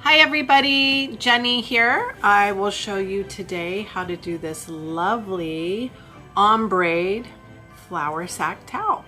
Hi everybody, Jenny here. I will show you today how to do this lovely ombre flour sack towel.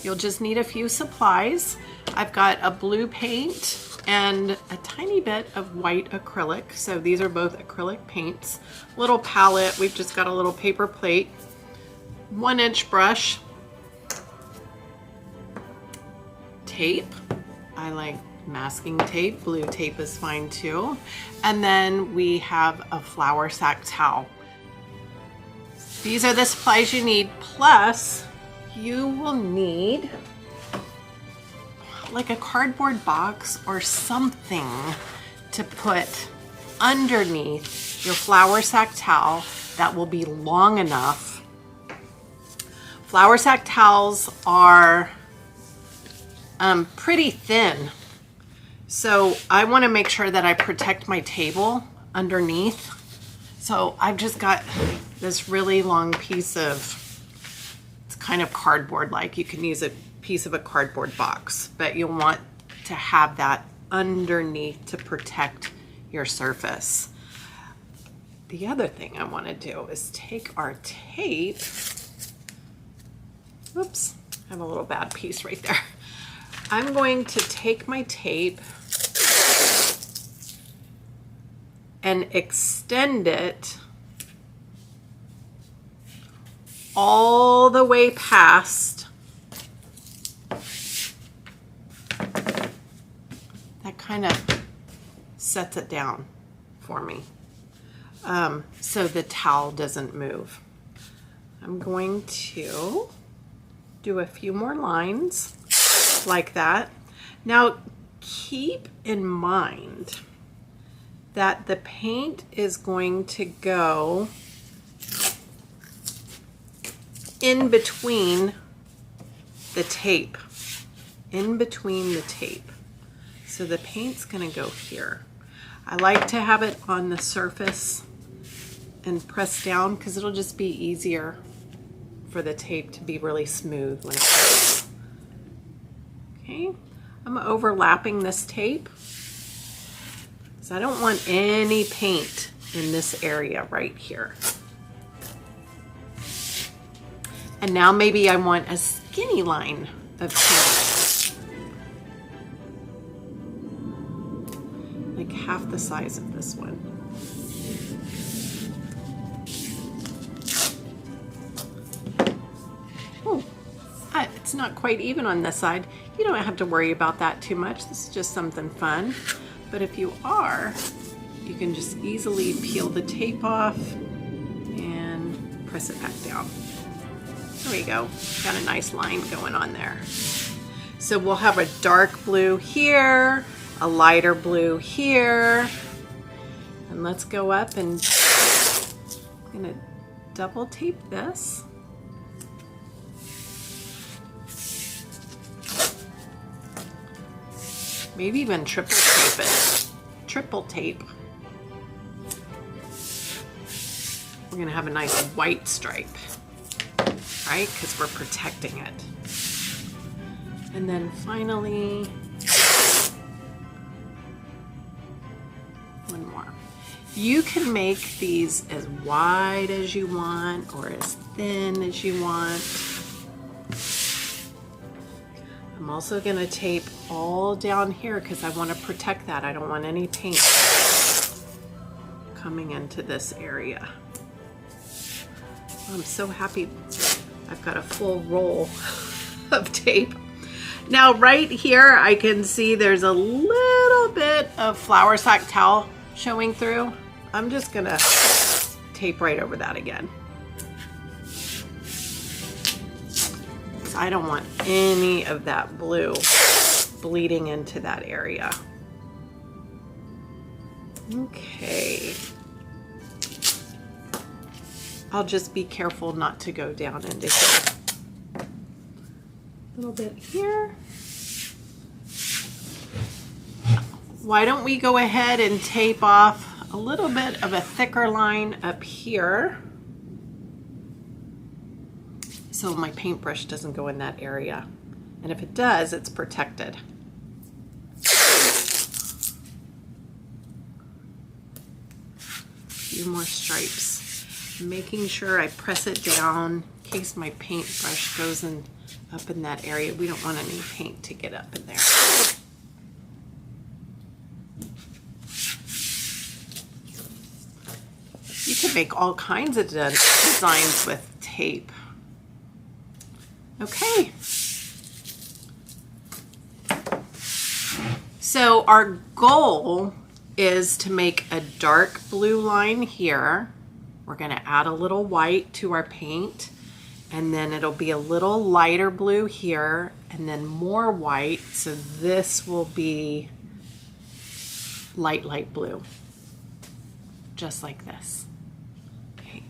You'll just need a few supplies. I've got a blue paint and a tiny bit of white acrylic. So these are both acrylic paints. Little palette, we've just got a little paper plate, 1-inch brush, tape. I like masking tape, blue tape is fine too. And then we have a flour sack towel. These are the supplies you need, plus you will need like a cardboard box or something to put underneath your flour sack towel that will be long enough. Flour sack towels are pretty thin. So I want to make sure that I protect my table underneath. So I've just got this really long piece of, it's kind of cardboard-like. You can use a piece of a cardboard box, but you'll want to have that underneath to protect your surface. The other thing I want to do is take our tape. Oops, I have a little bad piece right there. I'm going to take my tape and extend it all the way past that. Kind of sets it down for me so the towel doesn't move. I'm going to do a few more lines like that. Now keep in mind that the paint is going to go in between the tape, So the paint's gonna go here. I like to have it on the surface and press down because it'll just be easier for the tape to be really smooth when it goes. Okay, I'm overlapping this tape. I don't want any paint in this area right here. And now maybe I want a skinny line of paint. Like half the size of this one. Oh, it's not quite even on this side. You don't have to worry about that too much. This is just something fun. But if you are, you can just easily peel the tape off and press it back down. There we go. Got a nice line going on there. So we'll have a dark blue here, a lighter blue here. And let's go up and I'm gonna double tape this. Maybe even triple tape it. Triple tape. We're gonna have a nice white stripe, right? Because we're protecting it. And then finally, one more. You can make these as wide as you want or as thin as you want. I'm also going to tape all down here because I want to protect that. I don't want any paint coming into this area. I'm so happy I've got a full roll of tape. Now right here I can see there's a little bit of flour sack towel showing through. I'm just going to tape right over that again. I don't want any of that blue bleeding into that area. Okay. I'll just be careful not to go down into here. A little bit here. Why don't we go ahead and tape off a little bit of a thicker line up here so my paintbrush doesn't go in that area. And if it does, it's protected. few more stripes, making sure I press it down in case my paintbrush goes up in that area. We don't want any paint to get up in there. You can make all kinds of designs with tape. Okay. So our goal is to make a dark blue line here. We're going to add a little white to our paint, and then it'll be a little lighter blue here, and then more white. So this will be light blue, just like this. Okay,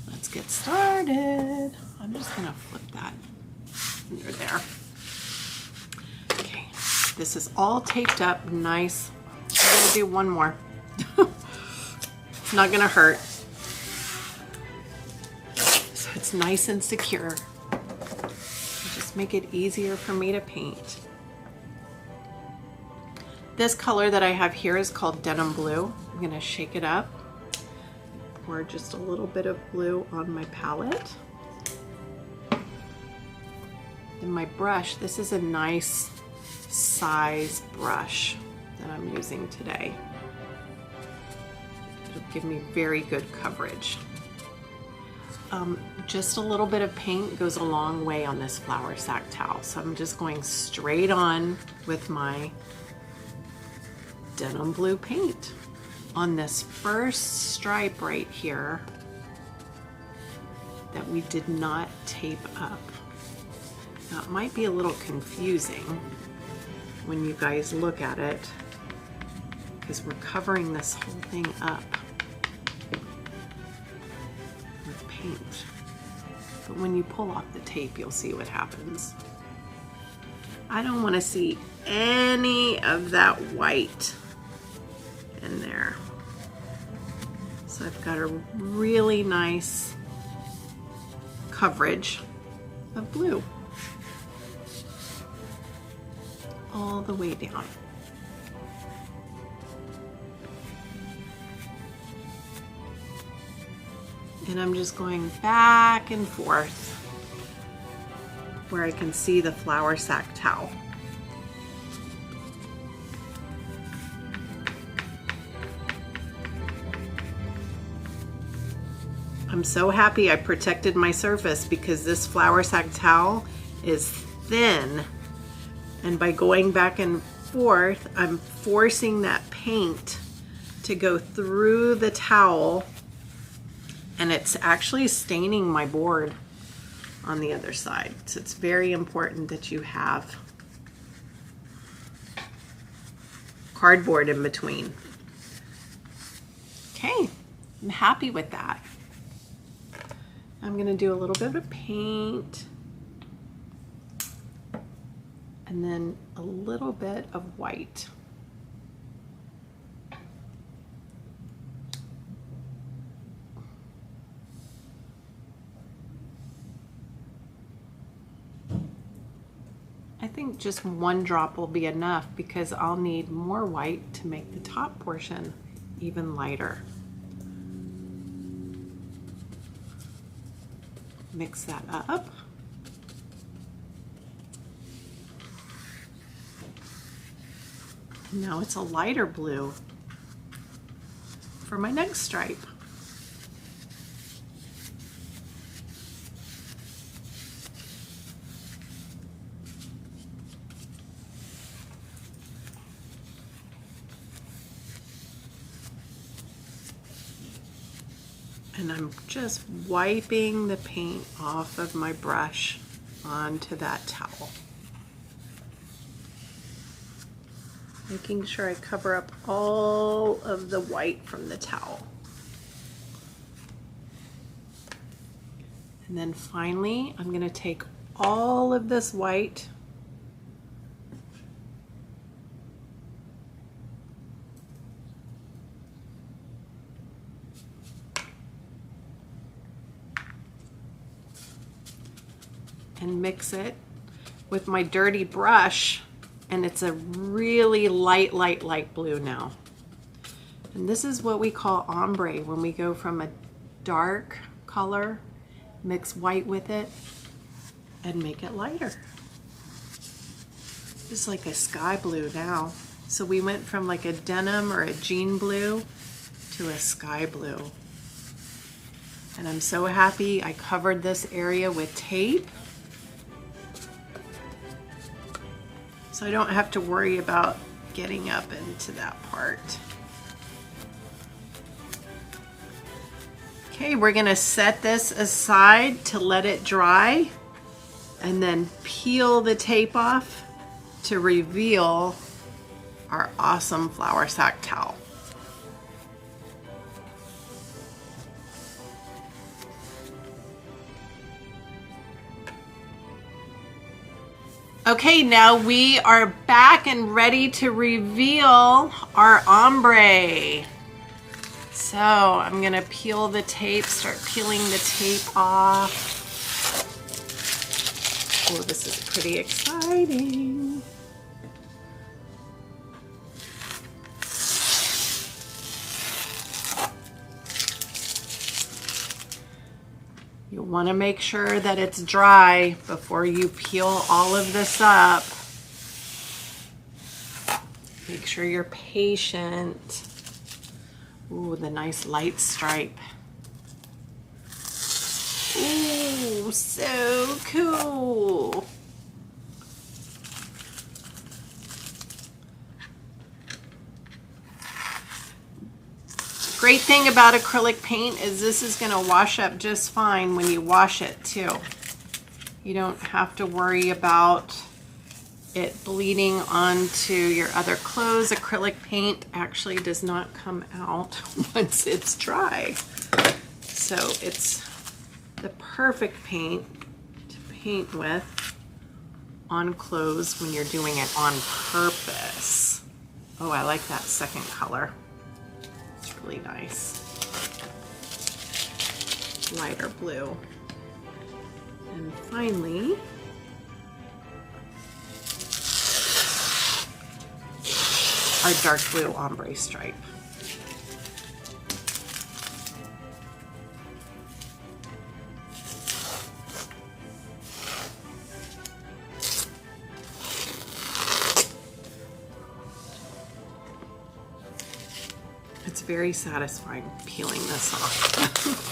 let's get started. I'm just going to flip that under there. Okay, this is all taped up nice. I'm going to do one more. It's not going to hurt. So it's nice and secure. Just make it easier for me to paint. This color that I have here is called Denim Blue. I'm going to shake it up. Pour just a little bit of blue on my palette. And my brush, this is a nice size brush that I'm using today. It'll give me very good coverage. Just a little bit of paint goes a long way on this flour sack towel. So I'm just going straight on with my denim blue paint on this first stripe right here that we did not tape up. Now it might be a little confusing when you guys look at it because we're covering this whole thing up with paint. But when you pull off the tape, you'll see what happens. I don't want to see any of that white in there. So I've got a really nice coverage of blue all the way down. And I'm just going back and forth where I can see the flour sack towel. I'm so happy I protected my surface because this flour sack towel is thin, and by going back and forth, I'm forcing that paint to go through the towel, and it's actually staining my board on the other side. So it's very important that you have cardboard in between. Okay, I'm happy with that. I'm going to do a little bit of paint and then a little bit of white. I think just one drop will be enough because I'll need more white to make the top portion even lighter. Mix that up. And now it's a lighter blue for my next stripe. And I'm just wiping the paint off of my brush onto that towel. Making sure I cover up all of the white from the towel. And then finally, I'm going to take all of this white and mix it with my dirty brush, and it's a really light blue now. And this is what we call ombre, when we go from a dark color, mix white with it, and make it lighter. It's like a sky blue now. So we went from like a denim or a jean blue to a sky blue. And I'm so happy I covered this area with tape, so I don't have to worry about getting up into that part. Okay, we're gonna set this aside to let it dry and then peel the tape off to reveal our awesome flour sack towel. Okay, now we are back and ready to reveal our ombre. So I'm gonna peel the tape, start peeling the tape off. Oh, this is pretty exciting. You'll want to make sure that it's dry before you peel all of this up. Make sure you're patient. Ooh, the nice light stripe. Ooh, so cool. Great thing about acrylic paint is this is going to wash up just fine when you wash it too. You don't have to worry about it bleeding onto your other clothes. Acrylic paint actually does not come out once it's dry. So it's the perfect paint to paint with on clothes when you're doing it on purpose. Oh, I like that second color. It's really nice. Lighter blue. And finally, our dark blue ombre stripe. It's very satisfying peeling this off.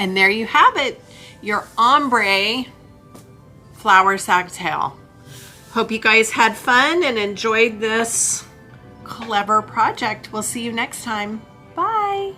And there you have it, your ombre flower sack tail. Hope you guys had fun and enjoyed this clever project. We'll see you next time. Bye.